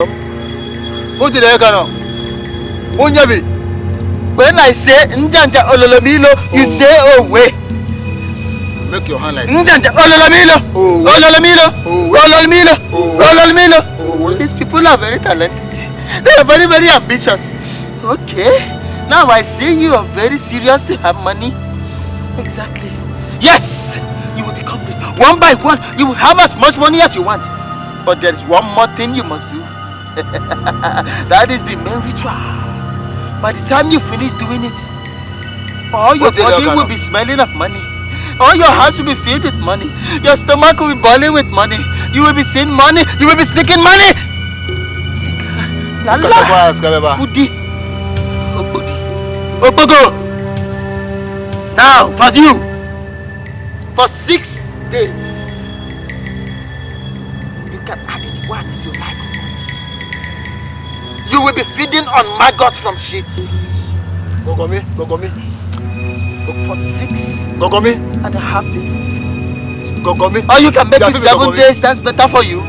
Who did I go? When I say Njanja Ololomilo, you say oh wait. Make your hand like Njanja Ololomilo. Ololomilo. These people are very talented. They are very, very ambitious. Okay. Now I see you are very serious to have money. Exactly. Yes! You will become rich. One by one, you will have as much money as you want. But there is one more thing you must do. That is the main ritual. By the time you finish doing it, all your body will be smelling of money. All your house will be filled with money. Your stomach will be boiling with money. You will be seeing money. You will be speaking money. Obogo. Now, for you, for 6 days, you can add it one if you like. You will be feeding on maggot from sheets. Gogomi. For 6.5 days. Gogomi. Or you can make it 7 days, that's better for you.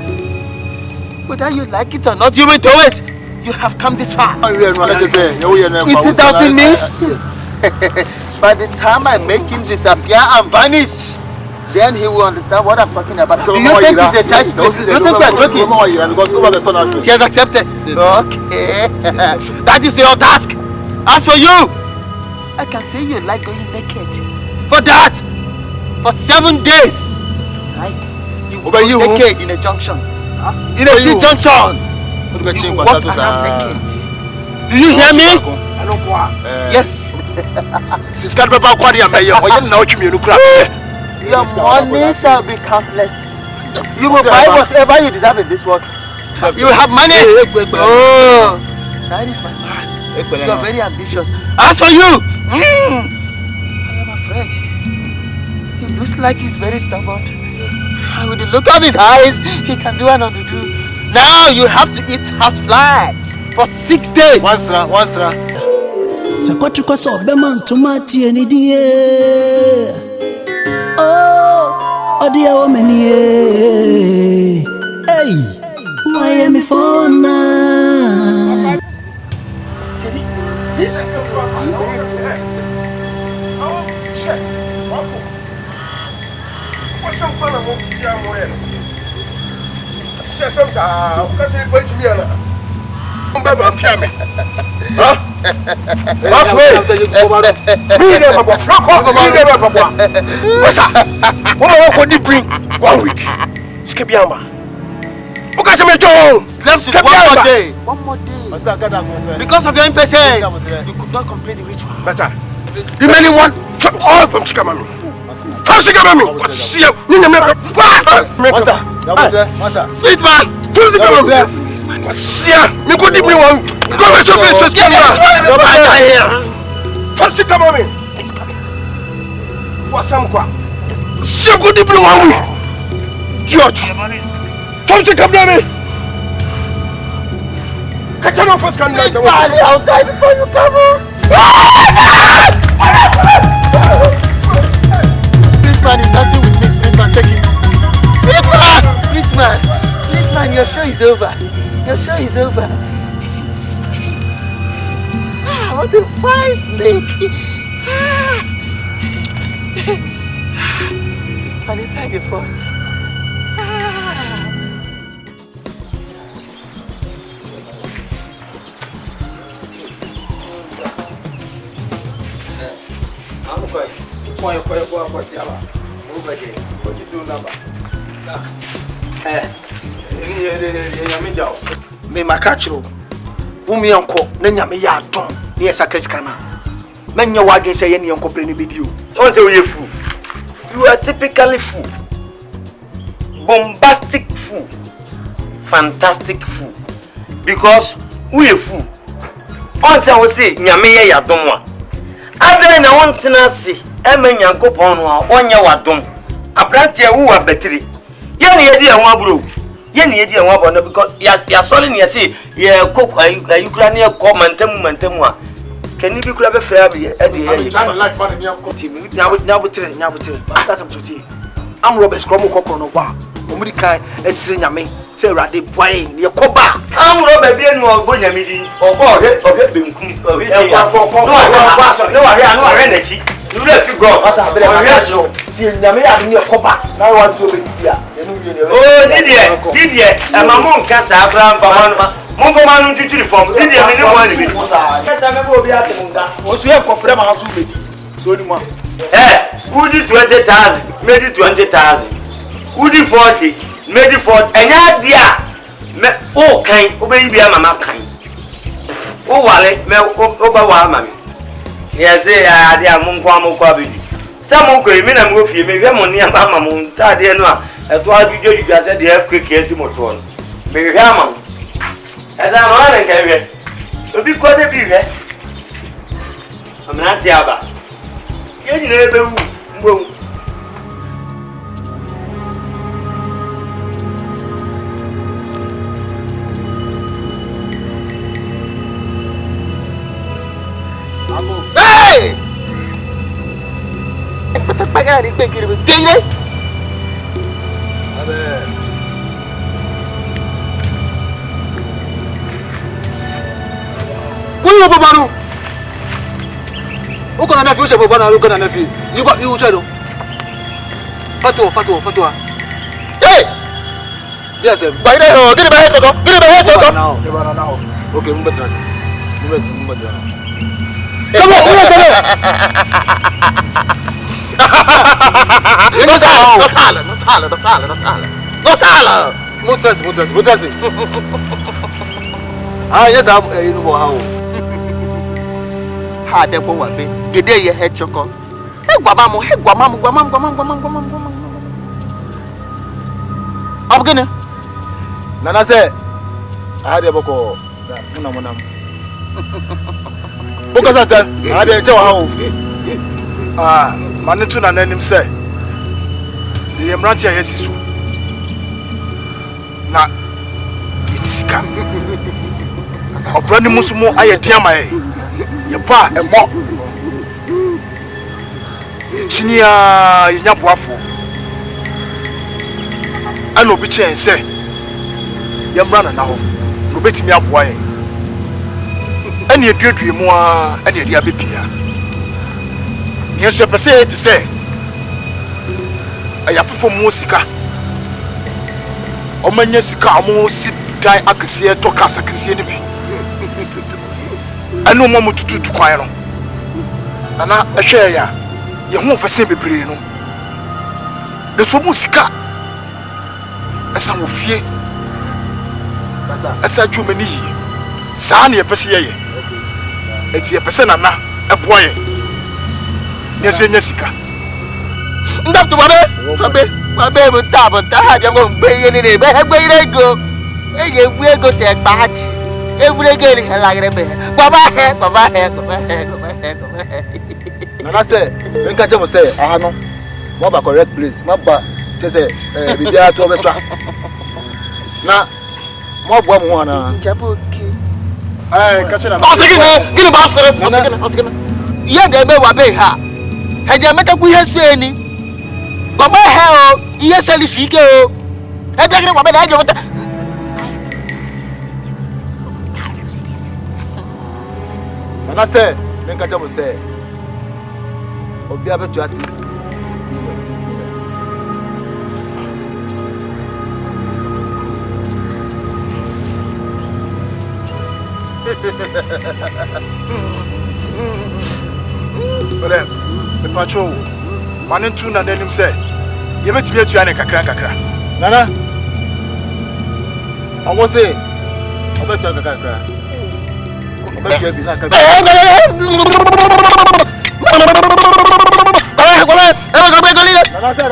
Whether you like it or not, you will do it. You have come this far. Is it doubting me? Yes. By the time I make him disappear and vanish, then he will understand what I'm talking about. Do you think he's a child? Do you think we are joking? He has accepted. Okay. That is your task. As for you, I can say you like going naked. For that, for 7 days, right? You will go naked in a junction. In a T-junction. You will walk around naked. Do you hear me? Yes. Your money shall be countless. You will buy whatever you deserve in this world. You will have money. Oh, that is my man. You are very ambitious. As for you, I am afraid. He looks like he's very stubborn. With the look of his eyes, he can do and undo. Now you have to eat housefly for 6 days. Once. Sakotri kwa sobeman tomati enidie. Oh, odia omenie. Hey, Miami phone. One more day. Because of your impatience, you could not complete the ritual. You really want all from Chikamami. From Chikamami. Sweet man. From Chikamami. You could give me one. Come and show me this camera. From Chikamami. What's up? See, you could give me one. George. From Chikamami. Catch on first candidate. I'll die before you come on. Spirit man is dancing with me. Spirit man, take it. Spirit man, your show is over. Your show is over. What a fine snake. Spirit man inside the pot. Me makachiro umi anko na nyame ya adom na yesa kasikana menya wadwe say ye ne anko pre ne bidio Don't say you're fool. You are typically fool. Bombastic fool. Fantastic fool. Because we are fool. On say we say nyame ye ya dom wa. Adre na won tena se e menya nkopon no a onye wadom. Abrante e wo abetiri. Ye ne ye di e ho aburo. Ye ne ye di e ho aburo because ya sole ne say ye kokwa ayukra ne ko mantamu a. Can you be grab a frab? I'm Robert Scrum Cocono. omudi kan esire nyame se urade boy ye koba amuro ba bia nu ogo nyame di ohwe benkum ohwe se ya no wa hwe na chi you let you go asa abele ma so si nyame ya ni ye koba na wa to be bia enu ye oh didie e ma mo nka sa Abraham fa ma mo fo ma nu titiri form didie me ni mo ani bi kasa me bo bia te nka o so ye kopre ma so be di so ni mo udi 20,000 maybe 20,000 udi 40 maybe 40 enya dia me o kan o be bia mama kan o wale me o ba wa mama yes ya dia mo kwa be di sa mo ko emi na mo fie me hwe mo ne ama mo ta de no a eto adwudwo dwudwa se de FKK esi moto no me hwe ama e da ma na nka hwe obi ko de bi hwe amna ti aba ye ni na ebe wu mbo hey pata paga ni begiri be tire abe wo babanu uko na nafi ushe babana uko na nafi you chado fatwa hey yes bayre ho gini ba heto now okay mbatrasi come on no sala Mutrasi. Ah, yes, you know how. Ha de ko wa be gede ye he choko gwamamu abugene Nana say I had a boko munam boka satan I had a chow how manitu na nanim say the emrantia yesisu na inisika obrani musumu ayetiama ye ba emo chinia yenya boafo ana obi chen se ye mbra na ho no betimi aboa ye ana eduadue mu a ana edi abepia yesu epese eti se aya fofo mu sika o manya sika amu si dan akese to kasa kese ni bi anu mo mututu kwan no nana ehwe ya ye hu fese bebre no de so mu sika esa wo fie esa dwumani yi saa ne yepese ye eti yepese nana eboa ye ne so nya sika ndapto babe mo ta ha je mo gbe ye ni be gbe ire go eye fu ego te gba chi evure gele halagre be baba he nana say nka je mo say aha no mo ba correct place mo ba te say bibia to betwa na mo bo mo na jaboke kache na gini ba sere osigina ye de me wa be ha heje meta ku yesu eni baba he o iye selfish ike o heje gini wa be na heje meta nana say nka je mo say obi abetu assist But the patrol man tu na nanim say you betimi atu ane kakra nana I was say obetu kakra obetu bi na kakra nana say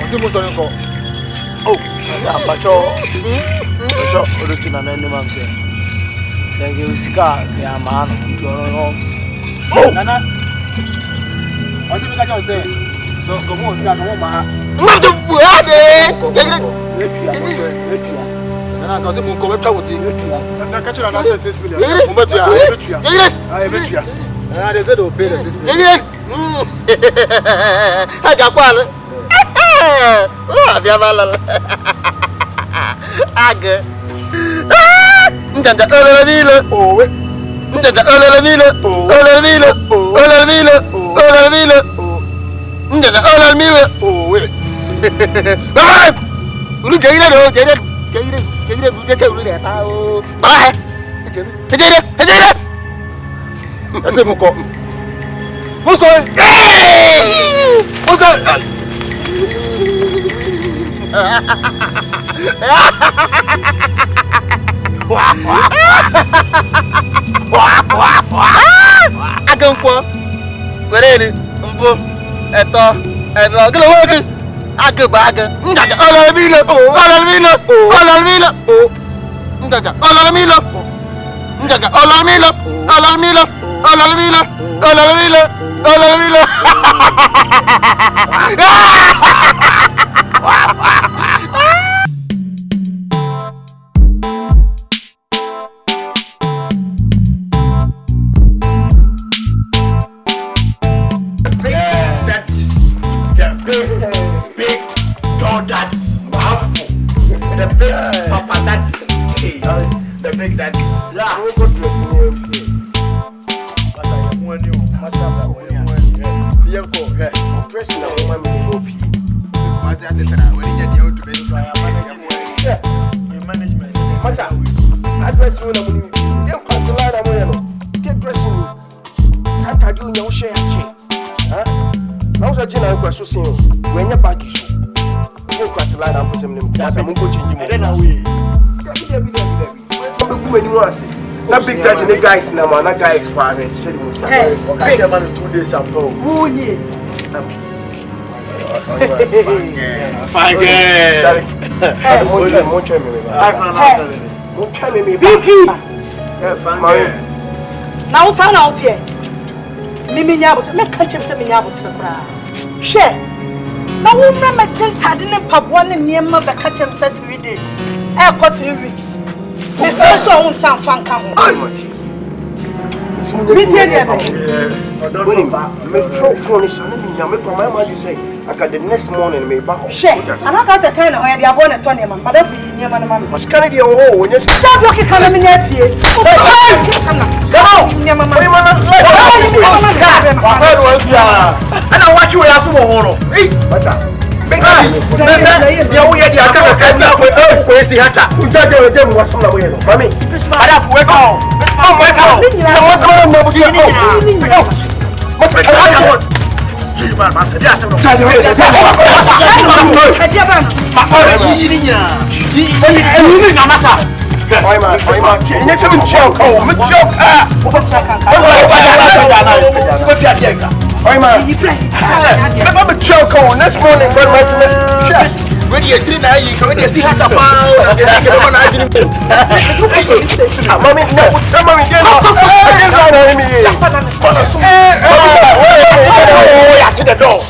osi mo so nko oh asa patrol so orutu na nanim am say say usika ya maano mtu ono oh nana osi bi ka jo say so go mo usika no ma madu fuade nana ka osi mo ko betwa woti na ka chira na say 6 million mo betu betu they said they'll pay the 6 million aja kwale Oh, Abiabala. Aga. Ndanda olamilo. Oh, ndanda olamilo. Olamilo. Olamilo. Olamilo. Ndanda olamilo. Oh, wait. Bye. Ulu jaira do, jaira. Jaira bu jasa ulu le ta o. Bye. Jaira. Ase muko. Muso. Muso. Agankwo werere mbo eto eno gele wogi agabaga ndaja olamilo ndaja olamilo Big dog daddies. The big papa daddies. The big daddies. Yeah. Now I just now so soon. When you back issue, go cross the line and put them in. That's a mungo changing. I don't know. That big daddy, the guys now, man. That guy is quiet. Hey, okay, man, 2 days ago. Who need? Fine Now, son out here. Mimi nyabo, me catch him say me nyabo to bra. Share. Now we remember 10 tadine pabwa ne niema be catch him say 3 days. Eh, for 3 weeks. Me feel so on some fan come. Me tell you. Me phone is on me nyame kwa my man you say I got the next morning me ba ho. Share. Ana ka say China ho ya dia born to niema. But if you niema na man. Mas carry the oh when you stop looking kana me nyatie. Come on. Niema man. And I watch you as a horo. Hey, what's up? Big guy, you hear the account of crazy hatter. You tell them what's on the way. Mommy, this man, I work on. Oi man, I'm a choco. Next morning, run my semester. Ready a 3 now, you can see how to pound. Mommy, no, tell mommy again. I can't go on me. Oh, to the door.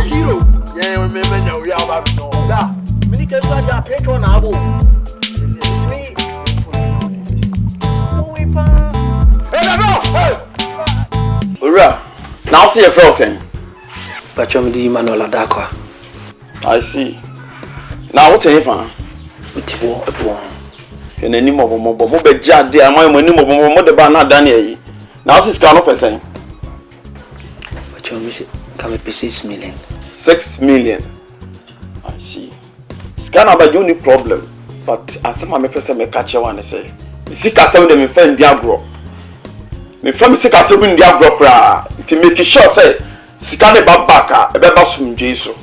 Hero. Yeah, remember we are about many can go to pay on our now see a frozen. But you're the Manola Dakwa. I see. Now what are you fan? With war. And any more jad there, my money more the banner Daniel. Now this cannot person. But you're missing come up 6 million. 6 million. I see. Scan about you need problem. But as some person may catch you one and say, seek us some of them in friend diagro. Me from sick as win the agro to make sure say sika ne babaka e be basum jesu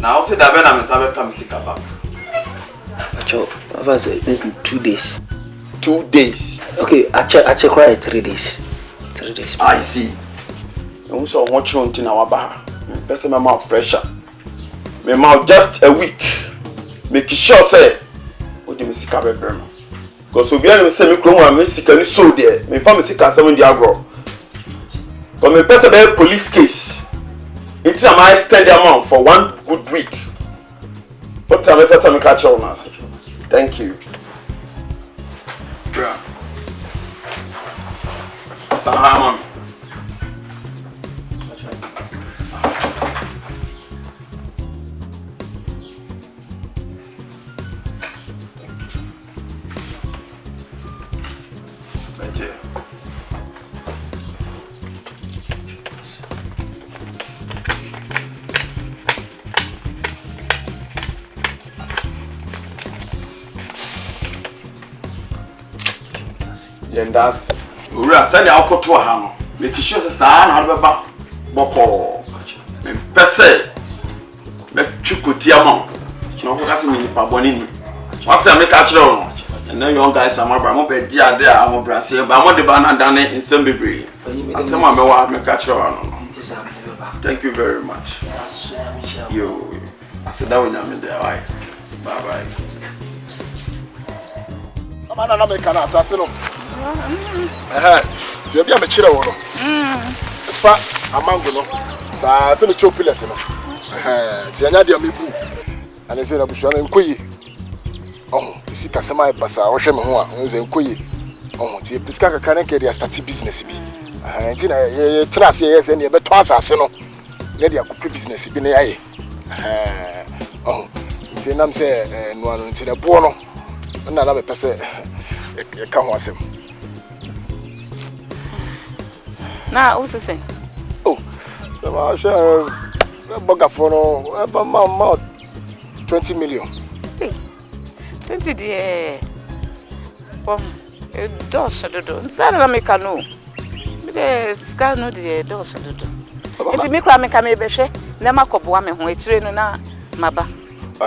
now say that when am say come sika back but you have say 2 days 2 days okay I check right 3 days 3 days I see you so watch on tin our ba person my mouth pressure me mouth just a week make sure say o de sika be brem because obi an say me krom am sika ni so there me fam sika 7 di agro but me person be police case it's am I spend the amount for 1 good week what time person me catch on us thank you bro Sahama. Thank you. Yendas. Ura send the alcohol to a ham. Make sure the son have a back. Boko. Pese. Make Chukutia. No, that's me, Pabonini. What's a make a and then young guys are more dear there. I'm a Brazil, but I'm not the banana done in some baby. And someone may make a Thank you very much. You. I said that when I'm in there. Bye bye. I'm an American assassin. So be a chira wono. Fa amango no. Sa se me chopiles no. Ti anya dia mebu. Ani se na busua na nkoyi. Oh, isi kasema e basa wo hwe me ho a, nze nkoyi. Oh, ti piska kakra na ke dia start business bi. Nti na ye trust ye se na ye beto asase no. Na dia kopi business bi na yaye. Oh, ti nam se no anu nti na bo no. Na me pese e ka ho asem. Na, what's the thing? Oh, I'm sure about 20 million. Hey, 20 dear. A does do. Sana make a no. The scar no dear does do. It's me cramming come be she. Never could woman who train na maba.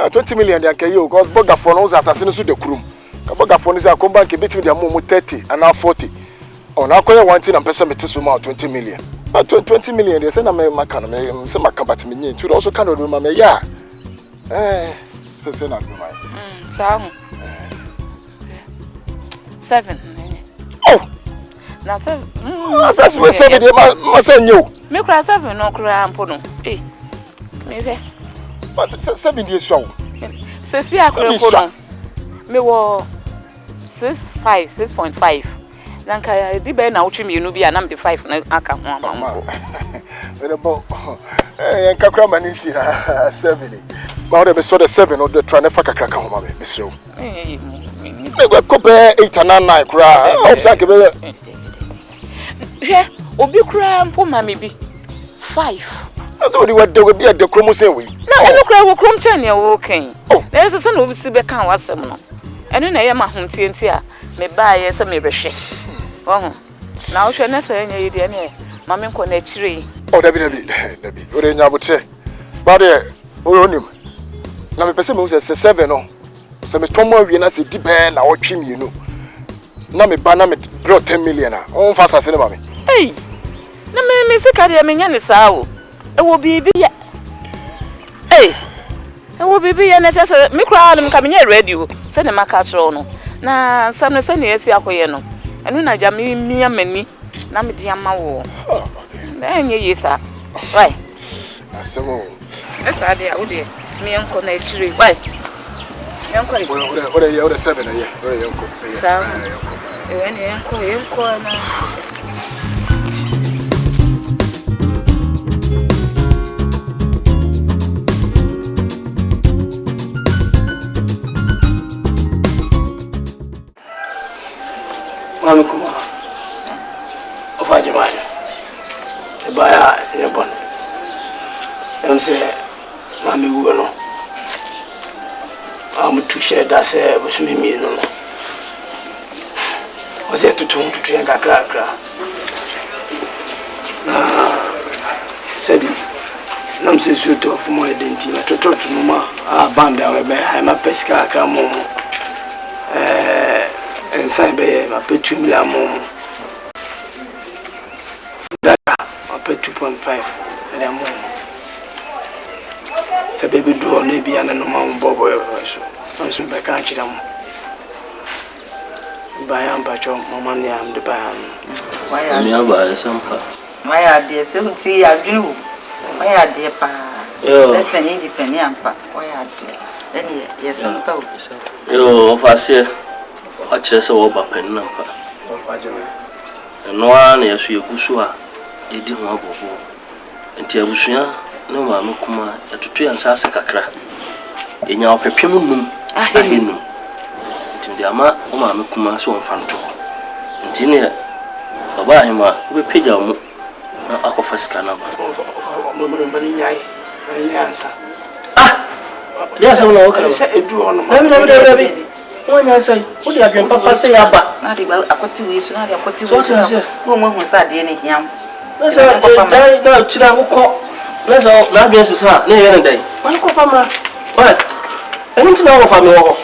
20 million they can you because Bogaphone was assassins to the crew. Bogaphone is a comeback beating their mom 30 and now 40. Oh, now call you one thing and person me test 20 million. But 20 million, they say na me makana me say makabati me nyi. Also kind of remember me yeah. So say na do my. Sam. 7. Oh. Na 7. That's we 7 dey ma say nyo. Me kura 7 no kura ampo no. Eh. Me he. But 7 dey so. Se si akura ko no. Me wo 6.5. Nanka di be na uchi mienu bi anam de 5 na aka ho amamko. We bo en kakra mani si na 7. Ma o de so the 7 o de try na fa kakra ka ho ma me mesrew. Me go ko be 8 and 9 kura. O sa ke be hwe obi kura mpo ma me bi 5. That's what we do be at the chromosen we. Na eno kura wo krom chen ya wo ken. Na se na obi si be kan wasem no. Eno na ye ma hontie nti a me ba ye se me behwe. Oh, now she na say nya yedi ene mame nko na chire. Oh, Dabi. Ore nya bote. Ba de onim. Na me pese me say 7 no. Se me tomo awie na se di be na wo twem yenu. Na me ba na me draw 10 million a. On fa asase ne mame. Hey. Na me sika de me nya ne saa o. E wo bibi ya. Hey. E wo bibi ya na che se me kra na me ka me nya radio. Se ne maka tro no. Na sam ne se ne esi akoye no. Enu na jami mi amani na me di ama wo. Na enye yesa. Why? Asemo. Esa de a de mi enko na chire. Why? Enko ri. Ore 7 ye. Ore enko. Sa. Ene enko na. Mami kuma ofaje maya baya ya bon emse mami wo no am tu share da se busumi mi no o se tutu en kakra na sebi nam se suto fu mo identity na toto no ma a banda we be ha ma pesca ka mo inside be ma pe 2 million mo data ma pe 2.5 million mo se baby do na bia na no ma bobo so so be ka chira mo bayan ba cho mama ni am de bayan waya ni aba sampa waya de se unti ya dru waya de pa le penny di penny ampa waya de yes sampa yo ofase a chese wo ba pen nampa no one is your Gusua, a dear Mabu. And Tiabusia, no mamma kuma, a to and Sasa Kakra. In your pepimum, I him. Tindiama, Mamma kuma so fanto. And Tinia, Obama, we pay your Akofascana. Answer. Yes, I'm not going to say it. Do on baby. When I say, what do you papa say about? Not about a cut to you, so I got to whom was that in him. Let's no children who call. Let's all not be as hard near any day. One call from her. What? I need to know if I'm all.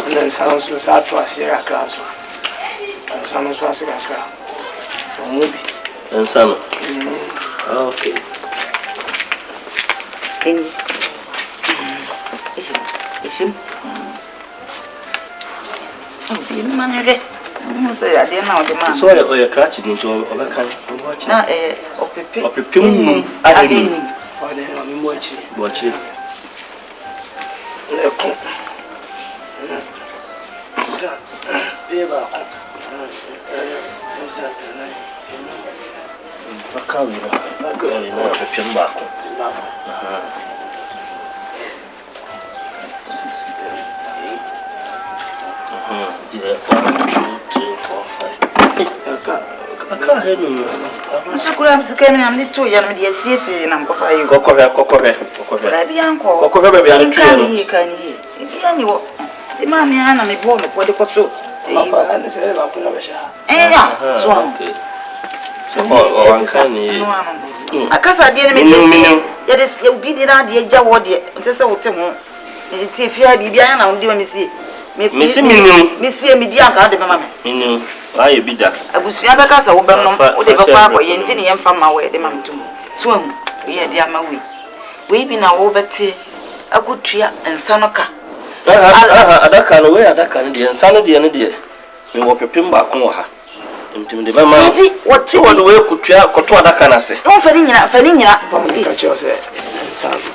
And then sounds was hard for us here at class. Sounds was a car. And some. Okay. Is him? Oh, the man, I didn't know the man. So you're catching into a kind of watch. Now, or prepare. I didn't. I'm watching. I can't hear you. So could I have came and two young dear safe and I'm going to go. Baby, uncle, can he? The mammy and me born for the coto. I can't I didn't mean yet is you be the idea, Jawadi, and just so to him. If you have behind, I'll do me see. Miss Media, Mamma. I be that. I was never cast a woman or the papa, Yentinian from my way, the man to swim. We are dear Maui. We be now over tea, a good tree and Sanoka. That kind of way, that kind of the insanity and dear. We will prepare back on her. Into the mamma, what you want to wear could try that kind of say. Oh, Fanina, from the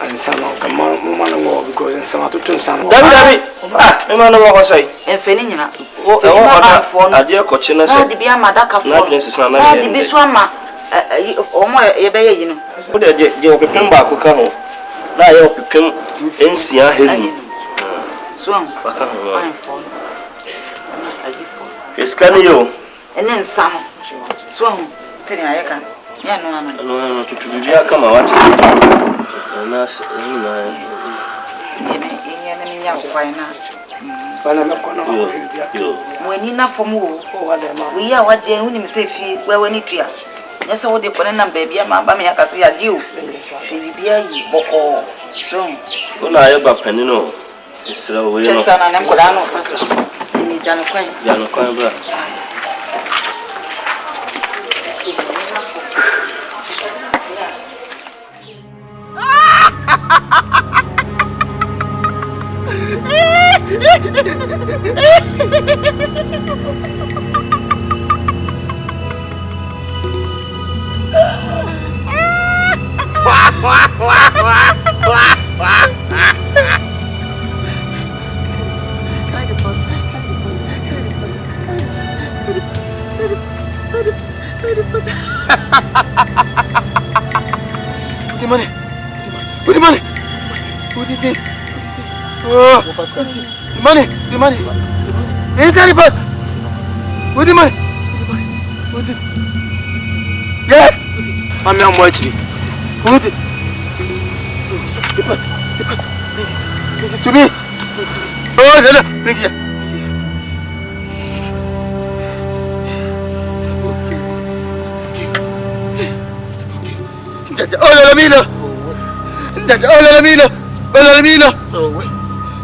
and some of come on, woman, because in some to some. David, no matter what I say. And Fanina, oh, dear Cochina said, the Bia Madaka for this is not the Biswama. Or more, a bay, you know. Put a prepare back who come. Now you'll prepare in Sia Hill. Swam for come. It's can you. And then some swam till I can. No, to be a come out. When enough for move, we are what genuine safety where we need to. Yes, I would the Conan baby, my mammy, I can see a deal. She will be a boko. So, when I ever penino, it's a way of son and Colano first. Janoquin. The money. Is that it? What the money? Yes. I'm watching. What it? To me. Oh, no, bring here.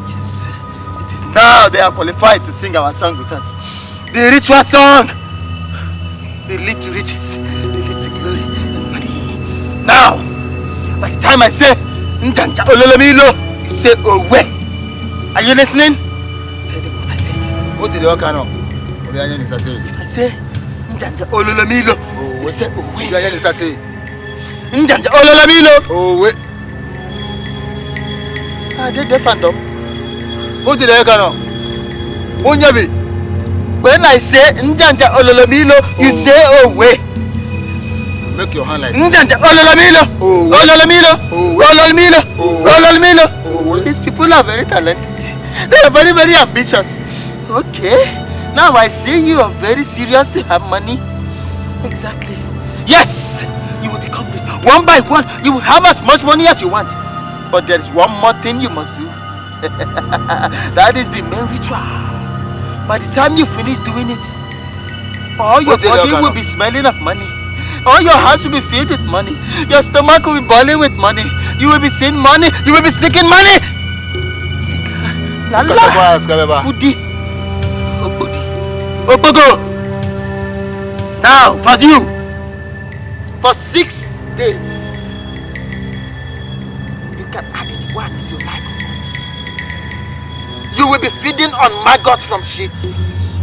Yes. It is now they are qualified to sing our song with us. The ritual song. They lead to riches. They lead to glory and money. Now, by the time I say Njanja Ololamilo, you say Owe. Are you listening? Tell them what I said. What did you know? If I say Njanja Ololamilo, you say Owe. Njanja Ololamilo. Owe. I did the fandom. What did I know? Munyabi. When I say Njanja Ololomilo, you say oh wait. Make your hand like Njanja Ololomilo. Ololomilo. Ololomilo. Ololomilo. These people are very talented. They are very, very ambitious. Okay. Now I see you are very serious to have money. Exactly. Yes! You will become rich. One by one, you will have as much money as you want. But there is one more thing you must do. That is the main ritual. By the time you finish doing it, all your body will be smelling of money. All your house will be filled with money. Your stomach will be boiling with money. You will be seeing money. You will be speaking money. Budi. Obogo. Now, for you, for 6 days, you can add it one if you like. You will be feeding on maggot from sheets.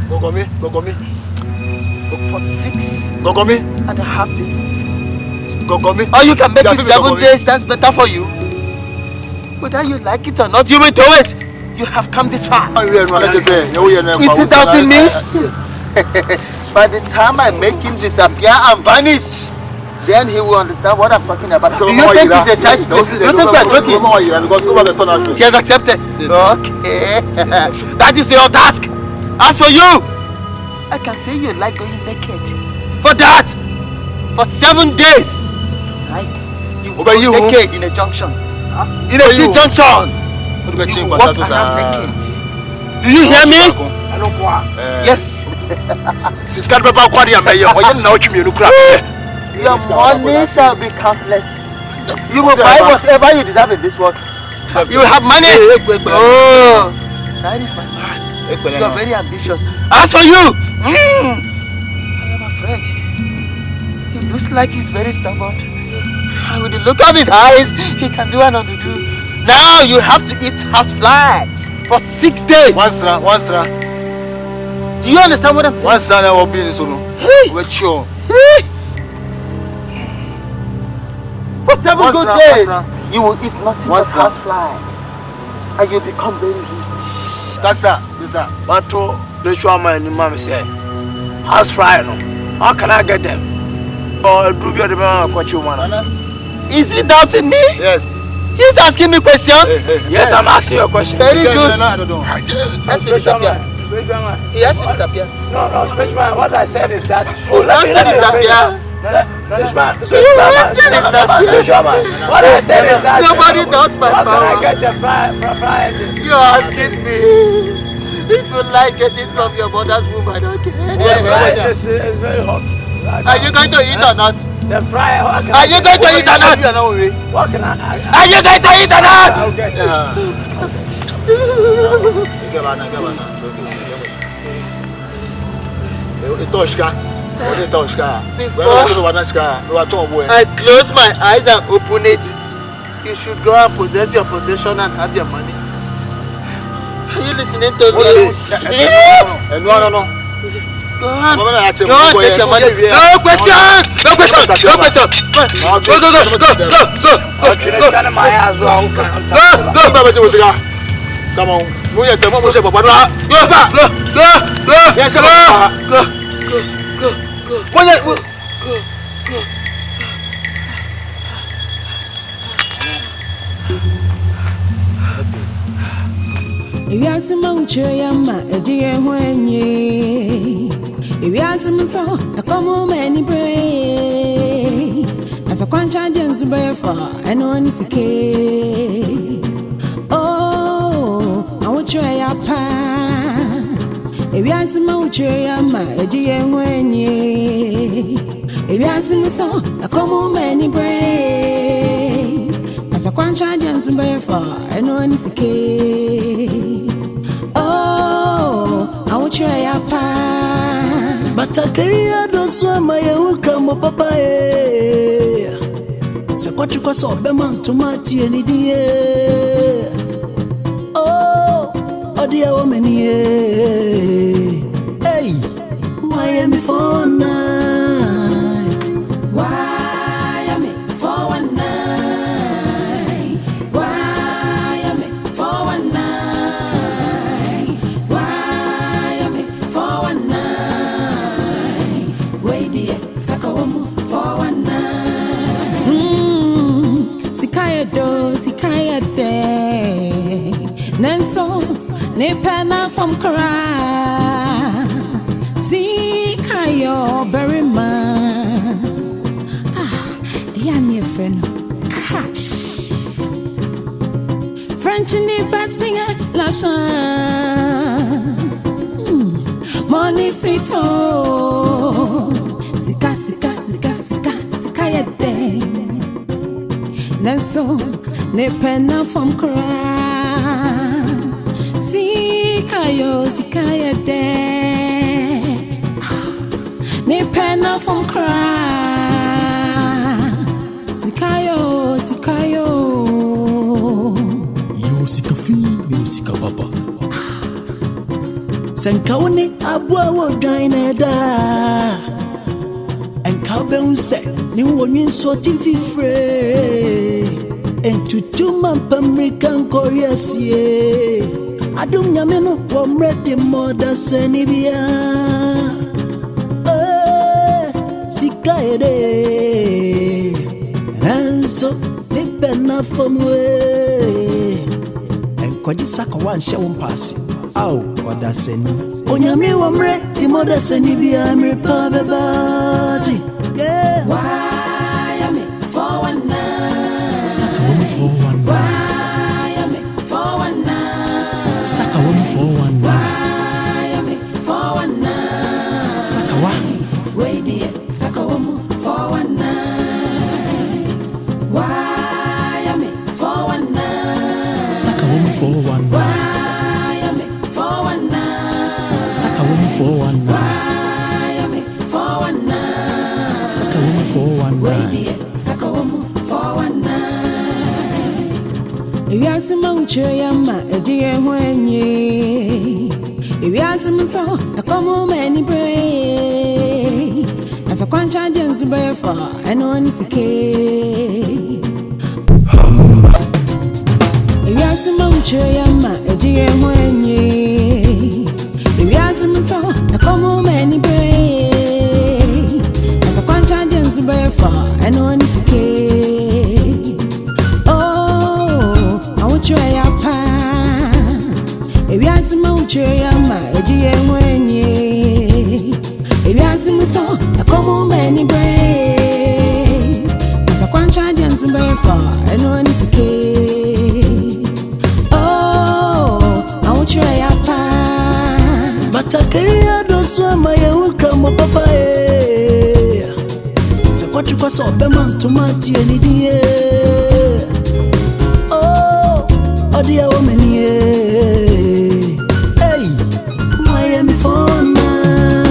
Gogomi. For 6.5 days. Gogomi. Or you can make it 7 days, that's better for you. Whether you like it or not, you will do it. You have come this far. Is it doubting me? Yes. By the time I make him disappear and vanish, then he will understand what I'm talking about. Do you think he's a child? Do you think we are joking? He has accepted. Okay. That is your task. As for you, I can say you like going naked. For that, for 7 days, right? You will go naked in a junction. In a T-junction. You walk around naked. Do you hear me? Yes. Your money shall be countless. You will buy whatever you deserve in this world. You will have money. Oh, that is my man. You are very ambitious. As for you, I am afraid. He looks like he's very stubborn. And with the look of his eyes, he can do and undo. Now you have to eat housefly for 6 days. One stra. Do you understand what I'm saying? One stra will be in solo. For 7 good days, you will eat nothing but housefly, and you become very rich. That's that. But to ritual man, mama say, housefly no. How can I get them? Or do you remember what you want? Is he doubting me? Yes. He's asking me questions. Yes, I'm asking you a question. Very good. I don't know. He has to disappear. He has to disappear. No, Spiritual, what I said is that He has to disappear. What I said is that nobody doubts my power. How can I get the fry engine? You're asking me if you like getting from your mother's womb. I don't care. It's very hot. Are you going to eat or not? The fry. Are you going to eat or not? What can I? Are you going to eat or not? I'll get I close my eyes and open it. You should go and possess your possession and have your money. Are you listening to me? No. Go on, take your money. No questions! No questions! Go! Come on. If you ask me which I am, a dear when ye. If you ask me so, I come home any pray. As a conscience to bear for, and one is a key. Oh, I will try a pa. If you ask me which I am, a dear when ye. If you ask me so, I come home any pray. As a conscience to bear for, and one is a key. Oh, I will try a pa. But I carry a doswa my ukamo papa. Sakwati kwa so beman tomati any dear. Oh, dear woman, hey, why am I for nine? Why am I for one night? Why am I for one night? Why am I for do sikaya de Nenso ne pena from kra Sikayo berima Ya ni friend cash French ni basinga la chan Money sweet oh Sikaya de Nenso ne pena from kra Sikaya de Ne pena from kra Sikayo Yo sikafi, yo sikababa Senkauni abwa wo gaineda Enkabe unse ni wonyin so tififre Entutuma pamrikan koryasie Adum nyameno womrede moda senibia Sikaere Ranso Nipena famwe Enkwaji saka wanshe wompasi Au wada seni Onyame womrede moda senibia Mripa bebati Yeah Why for one night Saka womu for one night Saka womu for one night for one night Saka wa Wait dear Saka womu for one night Why for one night Saka womu for one night for one night Saka womu for one night for one night Saka womu for one Wait night dear Saka womu for one night Ewiasima uchoyama ejiye hwenye Ewiasima so akomu meni bre Asa kwancha jensu befa eno nisike Ewiasima uchoyama ejiye hwenye Ewiasima so akomu meni bre Asa kwancha jensu befa eno nisike Uchweyapa Ewiasima uchweyama ejiye mwenye Ewiasima so akomu meni bre Asa kwancha jansu befa eno nisike Uchweyapa Batakeria doswa maye ukamo papaye Sekwatu kwa sobe mantumati enidie Odia womenie Hey Miami for one night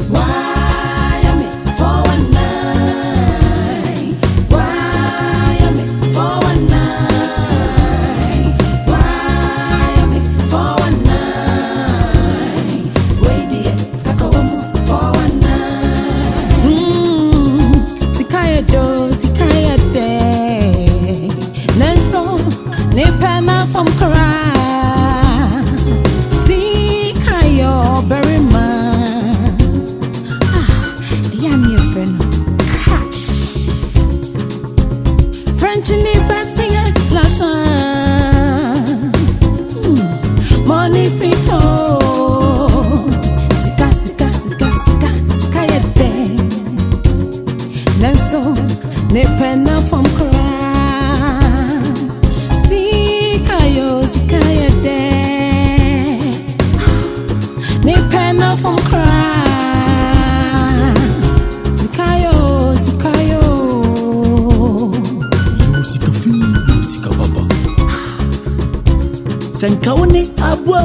Miami for one night Miami for one night Miami for one night Wait dear Saka womu for one night Sikaya do Sikaya de Nenso Nipena from Kara Sikayo berima Ya ni friend cash French ni basinga la chan Money sweet oh Sikaya de Nenso Nipena from Kara Sikaya de Nipena from kra Sikayo Yo sikafi, yo sikababa Senkauni abwa